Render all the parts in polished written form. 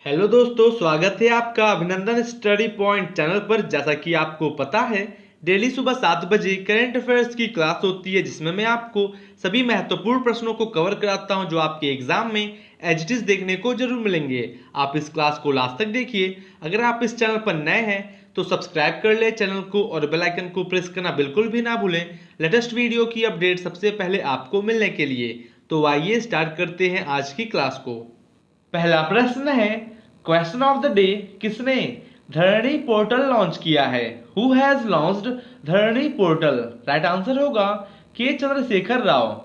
Hello दोस्तों, स्वागत है आपका अभिनंदन स्टडी पॉइंट चैनल पर। जैसा कि आपको पता है, डेली सुबह 7 बजे करंट अफेयर्स की क्लास होती है, जिसमें मैं आपको सभी महत्वपूर्ण प्रश्नों को कवर कराता हूं जो आपके एग्जाम में एज देखने को जरूर मिलेंगे। आप इस क्लास को लास्ट तक देखिए। अगर आप इस चैनल पर नए हैं तो सब्सक्राइब कर ले चैनल को और बेल आइकन को प्रेस करना बिल्कुल भी ना भूलें लेटेस्ट वीडियो की अपडेट सबसे पहले आपको मिलने के लिए। तो आइए स्टार्ट करते हैं आज की क्लास को। पहला प्रश्न है, क्वेश्चन ऑफ द डे, किसने धरणी पोर्टल लॉन्च किया है? Who has launched Dharani portal? Right answer होगा K Chandrashekar Rao.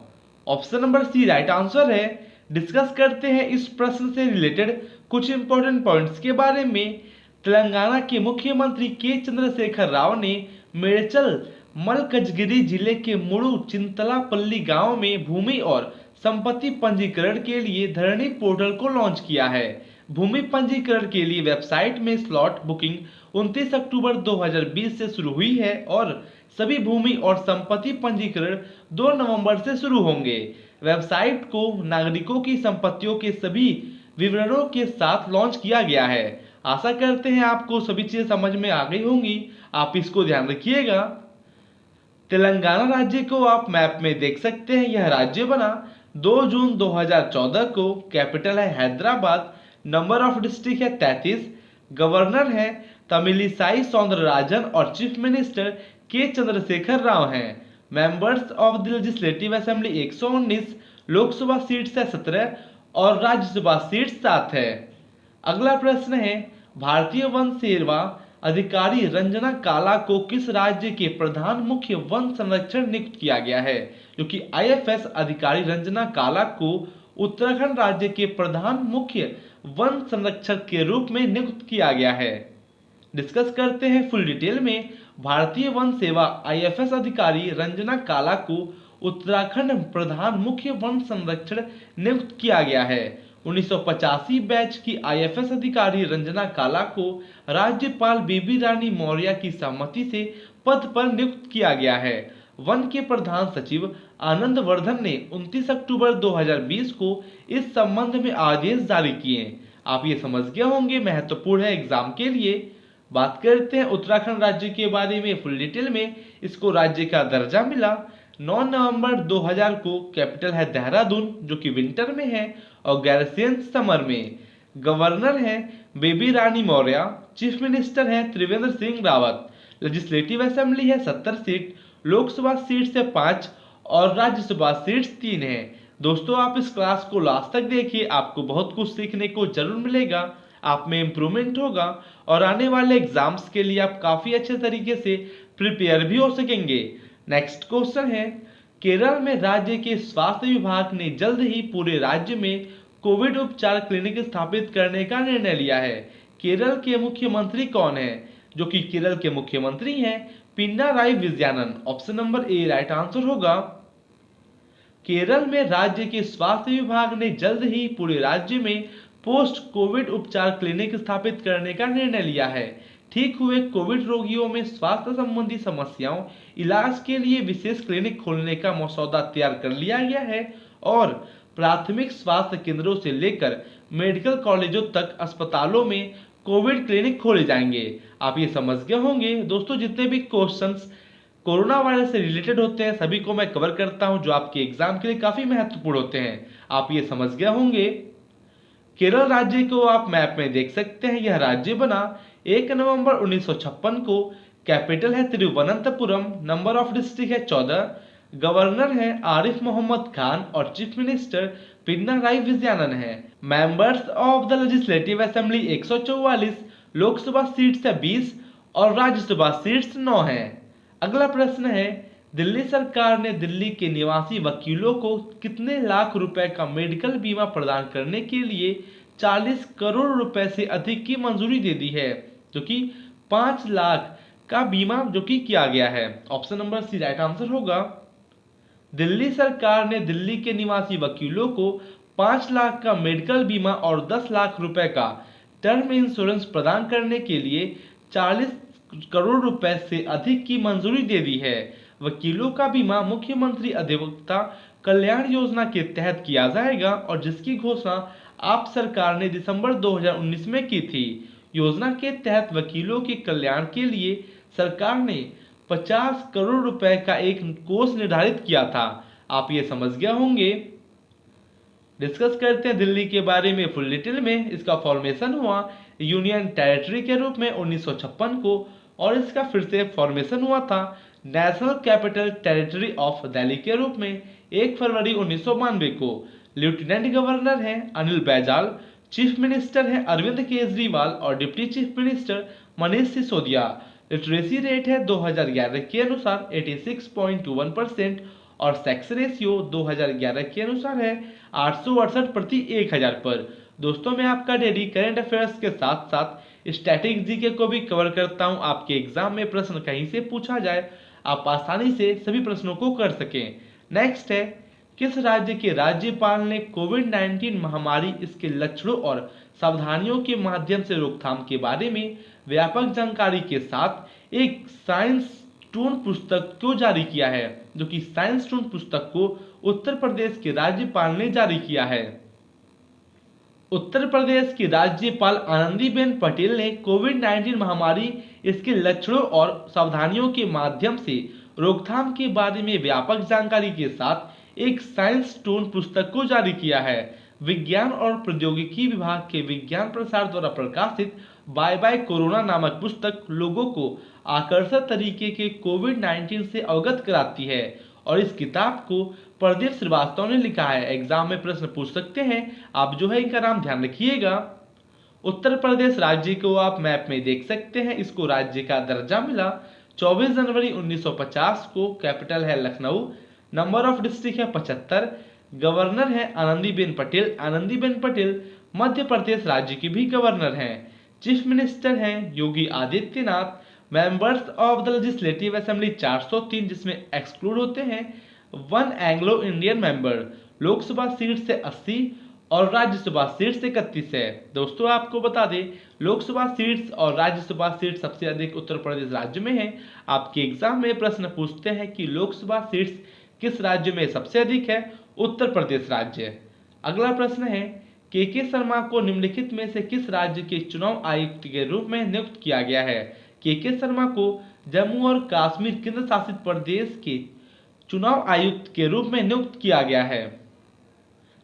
Option number C right answer है। डिस्कस करते हैं इस प्रश्न से रिलेटेड कुछ इंपॉर्टेंट पॉइंट्स के बारे में। तेलंगाना के मुख्यमंत्री के चंद्रशेखर राव ने मेड़चल मलकजगिरी जिले के मुड़ू चिंतलापल्ली गांव में भूमि और संपत्ति पंजीकरण के लिए धरणी पोर्टल को लॉन्च किया है। भूमि पंजीकरण के लिए वेबसाइट में स्लॉट बुकिंग 29 अक्टूबर 2020 से शुरू हुई है और सभी भूमि और संपत्ति पंजीकरण 2 नवंबर से शुरू होंगे। वेबसाइट को नागरिकों की संपत्तियों के सभी विवरणों के साथ लॉन्च किया गया है। आशा करते हैं आपको सभी चीजें समझ में आ गई होंगी। आप इसको ध्यान रखिएगा। तेलंगाना राज्य को आप मैप में देख सकते हैं। यह राज्य बना 2 जून 2014 को। कैपिटल है हैदराबाद। नंबर ऑफ डिस्ट्रिक्ट है 33। गवर्नर है तमिलिसाई सौंदरराजन और चीफ मिनिस्टर के चंद्रशेखर राव हैं। Members of the legislative assembly 119। Lok Sabha seats है 17 और राज्यसभा सीट्स 7 है। अगला प्रश्न है, भारतीय वन सेवा अधिकारी रंजना काला को किस राज्य के प्रधान मुख्य वन संरक्षण नियुक्त किया गया है? जो कि आईएफएस अधिकारी रंजना काला को उत्तराखंड राज्य के प्रधान मुख्य वन संरक्षक के रूप में नियुक्त किया गया है। डिस्कस करते हैं फुल डिटेल में। भारतीय वन सेवा आईएफएस अधिकारी रंजना काला को उत्तराखंड प्रधान मुख्य वन संरक्षण नियुक्त किया गया है। 1985 बैच की आईएफएस अधिकारी रंजना काला को राज्यपाल बेबी रानी मौर्य की सहमति से पद पर नियुक्त किया गया है। वन के प्रधान सचिव आनंद वर्धन ने 29 अक्टूबर 2020 को इस संबंध में आदेश जारी किए। आप ये समझ गए होंगे, महत्वपूर्ण है एग्जाम के लिए। बात करते हैं उत्तराखंड राज्य के बारे में फुल डिटेल में। इसको राज्य का दर्जा मिला 9 नवंबर 2000 को। कैपिटल है देहरादून, जो कि विंटर में है, और गैरसेन समर में। गवर्नर है बेबी रानी मौर्य। चीफ मिनिस्टर है त्रिवेंद्र सिंह रावत। लेजिस्लेटिव असेंबली है 70 सीट। लोकसभा सीट है 5 और राज्यसभा सीट्स 3 है। दोस्तों, आप इस क्लास को लास्ट तक देखिए, आपको बहुत कुछ सीखने को जरूर मिलेगा। आप में इम्प्रूवमेंट होगा और आने वाले एग्जाम्स के लिए आप काफी अच्छे तरीके से प्रिपेयर भी हो सकेंगे। नेक्स्ट क्वेश्चन है, केरल में राज्य के स्वास्थ्य विभाग ने जल्द ही पूरे राज्य में कोविड उपचार क्लिनिक स्थापित करने का निर्णय लिया है। केरल के मुख्यमंत्री कौन है? जो कि केरल के मुख्यमंत्री हैं Pinarayi Vijayan. Option number A right answer होगा। केरल में राज्य के स्वास्थ्य विभाग ने जल्द ही पूरे राज्य में पोस्ट कोविड उपचार क्लिनिक स्थापित करने का निर्णय लिया है। ठीक हुए कोविड रोगियों में स्वास्थ्य संबंधी समस्याओं इलाज के लिए विशेष क्लिनिक खोलने का मसौदा तैयार कर लिया गया है और प्राथमिक स्वास्थ्य केंद्रों से लेकर मेडिकल कॉलेजों तक अस्पतालों में कोविड क्लिनिक खोले जाएंगे। आप ये समझ गए होंगे। दोस्तों, जितने भी क्वेश्चंस कोरोना वायरस से रिलेटेड होते हैं सभी को मैं कवर करता हूं, जो आपके एग्जाम के लिए काफी महत्वपूर्ण होते हैं। आप ये समझ गए होंगे। केरल राज्य को आप मैप में देख सकते हैं। यह राज्य बना 1 नवंबर 1956 को। कैपिटल है तिरुवनंतपुरम। नंबर ऑफ डिस्ट्रिक्ट है 14। गवर्नर है आरिफ मोहम्मद खान और चीफ मिनिस्टर पिनाराई विजयन है। Members of the legislative assembly 144। Lok Sabha seats है 20 और राज्यसभा सीट्स 9 है। अगला प्रश्न है, दिल्ली सरकार ने दिल्ली के निवासी वकीलों को कितने लाख रुपए का मेडिकल बीमा प्रदान करने के लिए 40 करोड़ रुपए से अधिक की मंजूरी दे दी है? जो कि 5 लाख का बीमा जो कि किया गया है। Option number C right answer होगा। दिल्ली सरकार ने दिल्ली के निवासी वकीलों को 5 लाख का मेडिकल बीमा और 10 लाख रुपए का टर्म इंश्योरेंस प्रदान करने के लिए 40 करोड़ रुपए से अधिक की मंजूरी दे दी है। वकीलों का बीमा मुख्यमंत्री अधिवक्ता कल्याण योजना के तहत किया जाएगा और जिसकी घोषणा आप सरकार ने दिसंबर 2019 में की थी। योजना के तहत वकीलों के कल्याण के लिए सरकार ने 50 करोड़ रुपए का एक कोष निर्धारित किया था। आप ये समझ गए होंगे। डिस्कस करते हैं दिल्ली के बारे में फुल डिटेल में। इसका फॉर्मेशन हुआ यूनियन टेरिटरी के रूप में 1956 को, और इसका फिर से फॉर्मेशन हुआ था national capital territory of Delhi के रूप में 1 फरवरी 1992 को। लेफ्टिनेंट गवर्नर हैं अनिल बैजल, चीफ मिनिस्टर हैं अरविंद केजरीवाल और deputy chief minister Manish Sisodia. Literacy rate है 2011 के अनुसार 86.21% और सेक्स रेशियो 2011 के अनुसार है 868 प्रति 1000 पर। दोस्तों मैं आपका डेली करंट अफेयर्स के साथ साथ स्टैटिक जीके को भी कवर करता हूं। आपके एग्जाम में प्रश्न कहीं से पूछा जाए आप आसानी से सभी प्रश्नों को कर सकें। नेक्स्ट है, किस राज्य के राज्यपाल ने कोविड-19 महामारी, इसके लक्षणों और सावधानियों के माध्यम से रोकथाम के बारे में व्यापक जानकारी के साथ एक साइंस टून पुस्तक को जारी किया है, जो कि साइंस टून पुस्तक को उत्तर प्रदेश के राज्यपाल ने जारी किया है। उत्तर प्रदेश की राज्यपाल आनंदीबेन पटेल ने कोविड-19 महामारी, इसके लक्षणों और सावधानियों के माध्यम से रोकथाम के बारे में व्यापक जानकारी के साथ एक साइंस टून पुस्तक को जारी किया है। विज्ञान और प्रौद्योगिकी विभाग के विज्ञान प्रसार द्वारा प्रकाशित बाय बाय कोरोना नामक पुस्तक लोगों को आकर्षक तरीके के कोविड-19 से अवगत कराती है, और इस किताब को प्रदीप श्रीवास्तव ने लिखा है। एग्जाम में प्रश्न पूछ सकते हैं, आप जो है इनका नाम ध्यान रखिएगा। उत्तर प्रदेश राज्य को आप मैप में देख सकते हैं। इसको राज्य का दर्जा मिला 24 जनवरी 1950 को। कैपिटल है लखनऊ। नंबर ऑफ डिस्ट्रिक्ट है 75। गवर्नर है आनंदीबेन पटेल। आनंदीबेन पटेल मध्य प्रदेश राज्य की भी गवर्नर हैं। चीफ मिनिस्टर हैं Yogi Adityanath. Members of the legislative assembly 403, जिसमें एक्सक्लूड होते हैं 1 Anglo Indian member. Lok Sabha seat से 80 और राज्यसभा सीट से 31 है। दोस्तों आपको बता दें, लोकसभा सीट्स और राज्यसभा सीट सबसे अधिक उत्तर प्रदेश राज्य में है। आपके एग्जाम में प्रश्न पूछते हैं कि लोकसभा सीट्स किस राज्य में सबसे अधिक है? उत्तर प्रदेश राज्य। अगला प्रश्न है, के शर्मा को निम्नलिखित में से किस राज्य के चुनाव आयुक्त के रूप में नियुक्त किया गया है? के शर्मा को जम्मू और कश्मीर केंद्र शासित प्रदेश के चुनाव आयुक्त के रूप में नियुक्त किया गया है।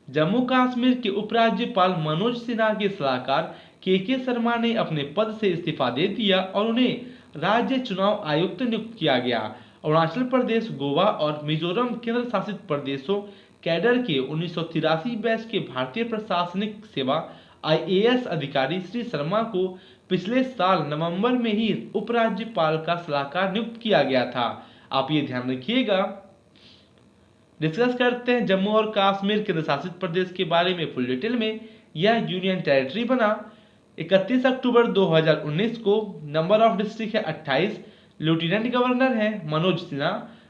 जम्मू कश्मीर के उपराज्यपाल मनोज सिन्हा के सलाहकार के शर्मा ने अपने पद से इस्तीफा दे दिया और उन्हें राज्य चुनाव आयुक्त नियुक्त किया गया। अरुणाचल प्रदेश, गोवा और मिजोरम केंद्र शासित प्रदेशों कैडर के 1983 बैच के भारतीय प्रशासनिक सेवा IAS अधिकारी श्री शर्मा को पिछले साल नवंबर में ही उपराज्यपाल का सलाहकार नियुक्त किया गया था। आप ये ध्यान रखिएगा। डिस्कस करते हैं जम्मू और कश्मीर केंद्र शासित प्रदेश के बारे में फुल डिटेल में। यह यूनियन टेरिटरी बना 31 अक्टूबर 2019 को। नंबर ऑफ डिस्ट्रिक्ट है 28। लेफ्टिनेंट गवर्नर है मनोज सिन्हा।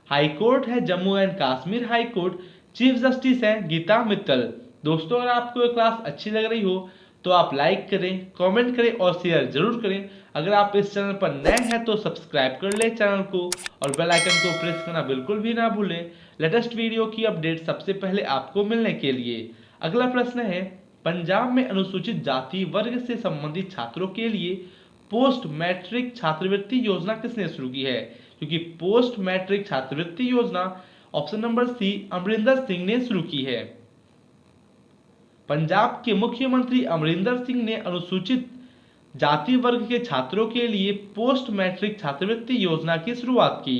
हाई कोर्ट है Jammu and Kashmir high court. Chief justice है गीता मित्तल। दोस्तों अगर आपको ये क्लास अच्छी लग रही हो तो आप लाइक करें, कमेंट करें और शेयर जरूर करें। अगर आप इस चैनल पर नए हैं तो सब्सक्राइब कर लें चैनल को और बेल आइकन को प्रेस करना बिल्कुल भी ना भूलें लेटेस्ट वीडियो की अपडेट सबसे पहले आपको मिलने के लिए। अगला प्रश्न है, पंजाब में अनुसूचित जाति वर्ग से संबंधित छात्रों के लिए पोस्ट मैट्रिक छात्रवृत्ति योजना किसने शुरू की है? क्योंकि पोस्ट मैट्रिक छात्रवृत्ति योजना option number C Amarinder Singh ने शुरू की है। पंजाब के मुख्यमंत्री अमरिंदर सिंह ने अनुसूचित जाति वर्ग के छात्रों के लिए पोस्ट मैट्रिक छात्रवृत्ति योजना की शुरुआत की।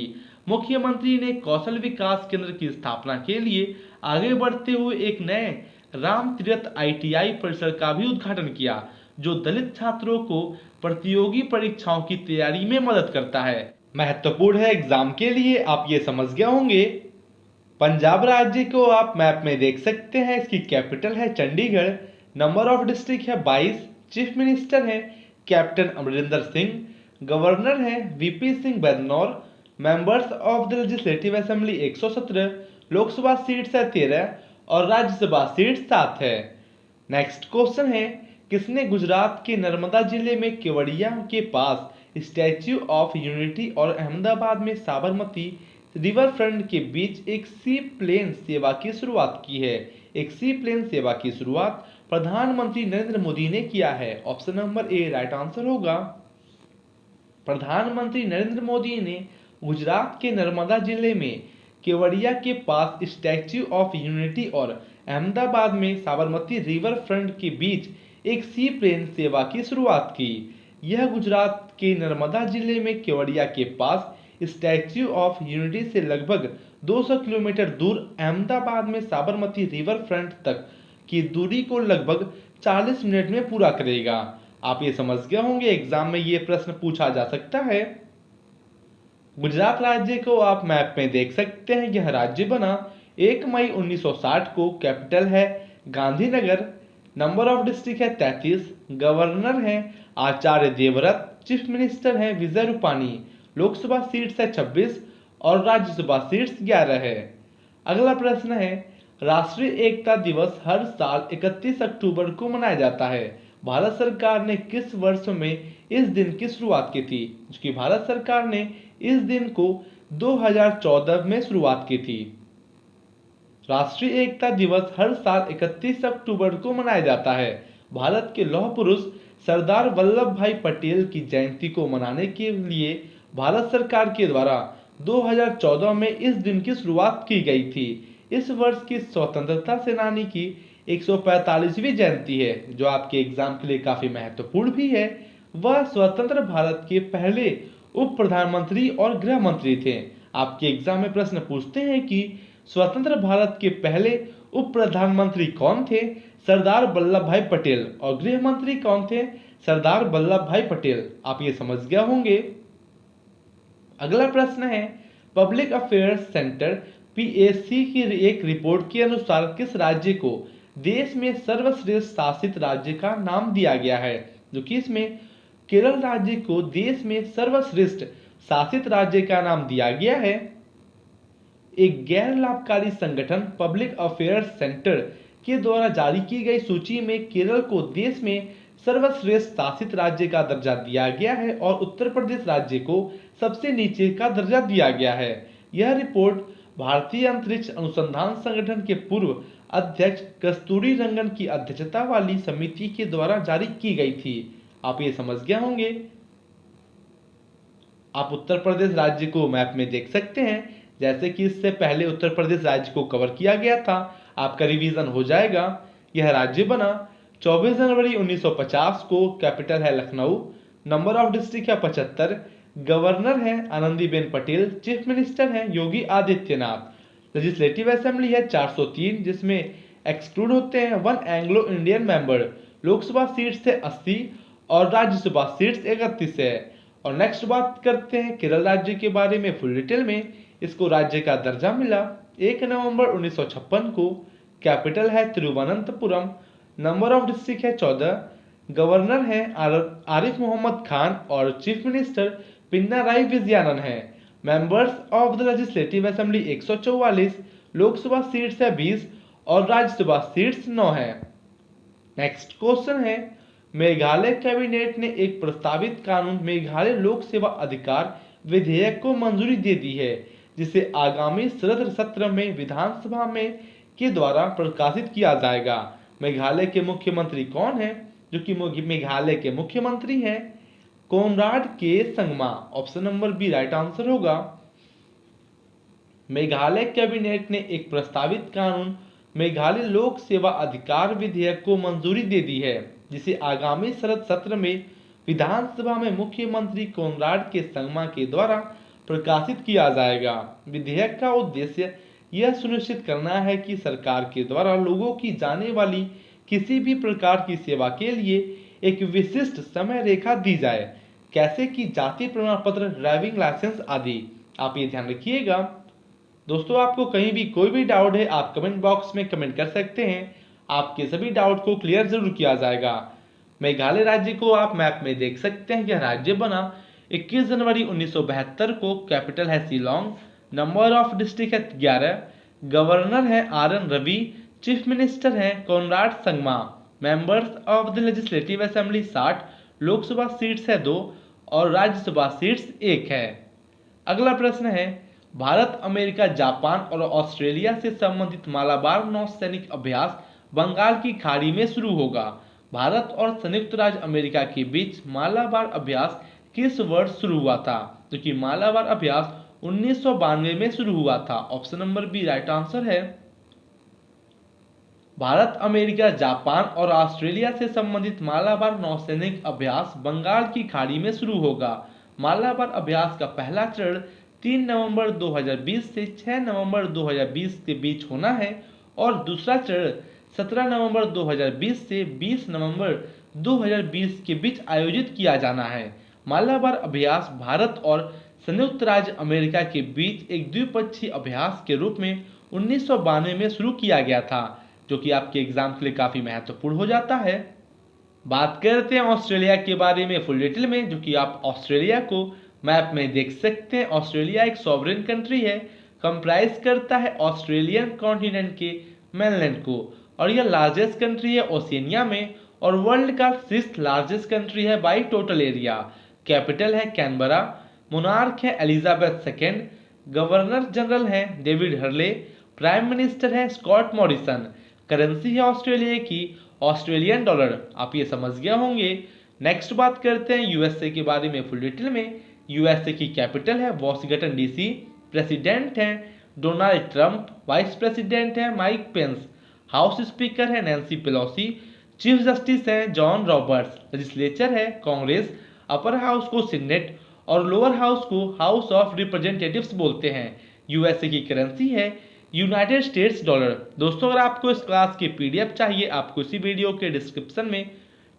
मुख्यमंत्री ने कौशल विकास केंद्र की स्थापना के लिए आगे बढ़ते हुए एक नए राम तीर्थ ITI परिसर का भी उद्घाटन किया, जो दलित छात्रों को प्रतियोगी परीक्षाओं की तैयारी में मदद करता है। महत्वपूर्ण है एग्जाम के लिए, आप ये समझ गए होंगे। पंजाब राज्य को आप मैप में देख सकते हैं। इसकी कैपिटल है चंडीगढ़। नंबर ऑफ डिस्ट्रिक्ट है 22। चीफ मिनिस्टर है कैप्टन अमरिंदर सिंह। गवर्नर है VP Singh Badnore. Members of the legislative assembly 117। Lok Sabha seats है 13 और राज्यसभा सीट 7 है। नेक्स्ट क्वेश्चन है, किसने गुजरात के नर्मदा जिले में केवड़िया के पास स्टैच्यू ऑफ यूनिटी और अहमदाबाद में साबरमती रिवर फ्रंट के बीच एक सी प्लेन सेवा की शुरुआत की है? एक सी प्लेन सेवा की शुरुआत प्रधानमंत्री नरेंद्र मोदी ने किया है? Option number A right answer होगा। प्रधानमंत्री नरेंद्र मोदी ने गुजरात के नर्मदा जिले में केवड़िया के पास स्टैच्यू ऑफ यूनिटी और अहमदाबाद में साबरमती रिवर फ्रंट के बीच एक सी प्लेन सेवा की शुरुआत की। यह गुजरात के नर्मदा जिले में केवड़िया के पास स्टैच्यू ऑफ यूनिटी से लगभग 200 किलोमीटर दूर अहमदाबाद में साबरमती रिवर फ्रंट तक की दूरी को लगभग 40 मिनट में पूरा करेगा। आप ये समझ गए होंगे, एग्जाम में ये प्रश्न पूछा जा सकता है। गुजरात राज्य को आप मैप में देख सकते हैं। यह राज्य बना 1 मई 1960 को। कैपिटल है गांधीनगर। नंबर ऑफ डिस्ट्रिक्ट है 33। गवर्नर है आचार्य देवव्रत। चीफ मिनिस्टर है विजय रूपानी। लोकसभा सीट्स है 26 और राज्यसभा सीट्स 11 है। अगला प्रश्न है, राष्ट्रीय एकता दिवस हर साल 31 अक्टूबर को मनाया जाता है। भारत सरकार ने किस वर्ष में इस दिन की शुरुआत की थी? क्योंकि भारत सरकार ने इस दिन को 2014 में शुरुआत की थी। राष्ट्रीय एकता दिवस हर साल 31 अक्टूबर को मनाया जाता है। भारत के लौह पुरुष सरदार वल्लभ भाई पटेल की जयंती को मनाने के लिए भारत सरकार के द्वारा 2014 में इस दिन की शुरुआत की गई थी। इस वर्ष की स्वतंत्रता सेनानी की 145वीं जयंती है, जो आपके एग्जाम के लिए काफी महत्वपूर्ण भी है। वह स्वतंत्र भारत के पहले उप प्रधानमंत्री और गृह मंत्री थे। आपके एग्जाम में प्रश्न पूछते हैं कि स्वतंत्र भारत के पहले उप प्रधानमंत्री कौन थे? सरदार वल्लभ भाई पटेल। और गृह मंत्री कौन थे? सरदार वल्लभ भाई पटेल। आप ये समझ गए होंगे। अगला प्रश्न है, पब्लिक अफेयर्स सेंटर पीएससी की एक रिपोर्ट के अनुसार किस राज्य को देश में सर्वश्रेष्ठ शासित राज्य का नाम दिया गया है? जो कि इसमें केरल राज्य को देश में सर्वश्रेष्ठ शासित राज्य का नाम दिया गया है। एक गैर लाभकारी संगठन पब्लिक अफेयर्स सेंटर के द्वारा जारी की गई सूची में केरल को देश में सर्वश्रेष्ठ शासित राज्य का दर्जा दिया गया है और उत्तर प्रदेश राज्य को सबसे नीचे का दर्जा दिया गया है। यह रिपोर्ट भारतीय अंतरिक्ष अनुसंधान संगठन के पूर्व अध्यक्ष कस्तूरी रंगन की अध्यक्षता वाली समिति के द्वारा जारी की गई थी। आप ये समझ गए होंगे। आप उत्तर प्रदेश राज्य को मैप में देख सकते हैं। जैसे कि इससे पहले उत्तर प्रदेश राज्य को कवर किया गया था, आपका रिवीजन हो जाएगा। यह राज्य बना 24 जनवरी 1950 को। कैपिटल है लखनऊ। नंबर ऑफ डिस्ट्रिक्ट है 75। गवर्नर है आनंदीबेन पटेल। चीफ मिनिस्टर है योगी आदित्यनाथ। लेजिस्लेटिव असेंबली है 403, जिसमें एक्सक्लूड होते हैं 1 Anglo Indian member. Lok Sabha seats है 80 और राज्यसभा सीट्स 31 है। और नेक्स्ट बात करते हैं केरल राज्य के बारे में फुल डिटेल में। इसको राज्य का दर्जा मिला 1 नवंबर 1956 को। कैपिटल है तिरुवनंतपुरम। नंबर ऑफ डिस्ट्रिक्ट है 14। गवर्नर है आरिफ मोहम्मद खान और चीफ मिनिस्टर पिनाराई विजयन है। Members of the legislative assembly 144। Lok Sabha seats है 20 और राज्यसभा सीट्स 9 है। नेक्स्ट क्वेश्चन है, मेघालय कैबिनेट ने एक प्रस्तावित कानून मेघालय लोक सेवा अधिकार विधेयक को मंजूरी दे दी है, जिसे आगामी शरद सत्र में विधानसभा में के द्वारा प्रकाशित किया जाएगा। मेघालय के मुख्यमंत्री कौन है? जो कि मेघालय के मुख्यमंत्री हैं Conrad K Sangma. Option number B right answer होगा। मेघालय कैबिनेट ने एक प्रस्तावित कानून मेघालय लोक सेवा अधिकार विधेयक को मंजूरी दे दी है, जिसे आगामी शरद सत्र में विधानसभा में मुख्यमंत्री कोनराड के संगमा के द्वारा प्रकाशित किया जाएगा। विधेयक का उद्देश्य यह सुनिश्चित करना है कि सरकार के द्वारा लोगों की जाने वाली किसी भी प्रकार की सेवा के लिए एक विशिष्ट समय रेखा दी जाए, कैसे कि जाति प्रमाण पत्र, ड्राइविंग लाइसेंस आदि। आप ये ध्यान रखिएगा। दोस्तों, आपको कहीं भी कोई भी डाउट है आप कमेंट बॉक्स में कमेंट कर सकते हैं। आपके सभी डाउट को क्लियर जरूर किया जाएगा। मेघालय राज्य को आप मैप में देख सकते हैं। यह राज्य बना 21 जनवरी 1972 को। कैपिटल है शिलोंग। नंबर ऑफ डिस्ट्रिक्ट है 11। गवर्नर है RN रवि। चीफ मिनिस्टर है Conrad Sangma. Members of the legislative assembly 60। Lok Sabha seats है 2 और राज्यसभा सीट्स 1 है। अगला प्रश्न है, भारत, अमेरिका, जापान और ऑस्ट्रेलिया से संबंधित मालाबार नौसैनिक अभ्यास बंगाल की खाड़ी में शुरू होगा। भारत और संयुक्त राज्य अमेरिका के बीच मालाबार अभ्यास किस वर्ष शुरू हुआ था? जो कि मालाबार अभ्यास 1992 में शुरू हुआ था। Option number B right answer है। भारत, अमेरिका, जापान और ऑस्ट्रेलिया से संबंधित मालाबार नौसैनिक अभ्यास बंगाल की खाड़ी में शुरू होगा। मालाबार अभ्यास का पहला चरण 3 नवंबर 2020 से 6 नवंबर 2020 के बीच होना है और दूसरा चरण 17 नवंबर 2020 से 20 नवंबर 2020 के बीच आयोजित किया जाना है। मालाबार अभ्यास भारत और संयुक्त राज्य अमेरिका के बीच एक द्विपक्षीय अभ्यास के रूप में 1992 में शुरू किया गया था, जो कि आपके एग्जाम के लिए काफी महत्वपूर्ण हो जाता है। बात करते हैं ऑस्ट्रेलिया के बारे में फुल डिटेल में, जो कि आप ऑस्ट्रेलिया को मैप में देख सकते हैं। ऑस्ट्रेलिया एक सॉवरेन कंट्री है, कंप्राइज करता है ऑस्ट्रेलियन कॉन्टिनेंट के मेनलैंड को, और यह लार्जेस्ट कंट्री है ओशिनिया में और वर्ल्ड का 6th लार्जेस्ट कंट्री है बाई टोटल एरिया। कैपिटल है कैनबरा, मोनार्क है एलिजाबेथ सेकेंड, गवर्नर जनरल है डेविड हर्ले, प्राइम मिनिस्टर है स्कॉट मॉरिसन। करेंसी है ऑस्ट्रेलिया की ऑस्ट्रेलियन डॉलर, आप ये समझ गए होंगे। नेक्स्ट बात करते हैं यूएसए के बारे में फुल डिटेल में। यूएसए की कैपिटल है वॉशिंगटन डीसी, प्रेसिडेंट है डोनाल्ड ट्रंप, वाइस प्रेसिडेंट है माइक पेंस, हाउस स्पीकर है नैन्सी पेलोसी, चीफ जस्टिस है जॉन रॉबर्ट्स, लेजिस्लेचर है कांग्रेस, अपर हाउस को सीनेट और लोअर हाउस को हाउस ऑफ रिप्रेजेंटेटिव्स बोलते हैं। यूएसए की करेंसी है यूनाइटेड स्टेट्स डॉलर। दोस्तों, अगर आपको इस क्लास की पीडीएफ चाहिए, आपको इसी वीडियो के डिस्क्रिप्शन में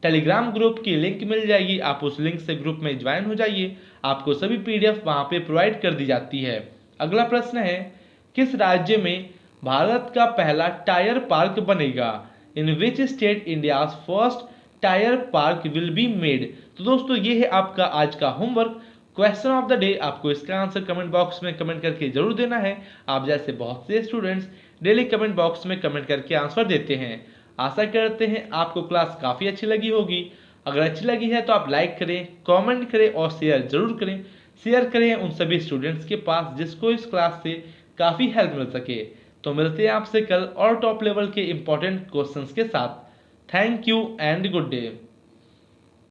टेलीग्राम ग्रुप की लिंक मिल जाएगी, आप उस लिंक से ग्रुप में ज्वाइन हो जाइए, आपको सभी पीडीएफ वहां पे प्रोवाइड कर दी जाती है। अगला प्रश्न है, किस राज्य में भारत का पहला टायर पार्क बनेगा? In which state India's first tyre park will be made? तो दोस्तों, ये है आपका आज का homework. Question of the day, आपको इसका आंसर कमेंट बॉक्स में कमेंट करके जरूर देना है। आप जैसे बहुत से स्टूडेंट्स डेली कमेंट बॉक्स में कमेंट करके आंसर देते हैं। आशा करते हैं आपको क्लास काफ़ी अच्छी लगी होगी। अगर अच्छी लगी है तो आप लाइक करें, कमेंट करें और शेयर जरूर करें। शेयर करें उन सभी स्टूडेंट्स के पास जिसको इस क्लास से काफ़ी हेल्प मिल सके। तो मिलते हैं आपसे कल और टॉप लेवल के इंपॉर्टेंट क्वेश्चंस के साथ। Thank you and good day.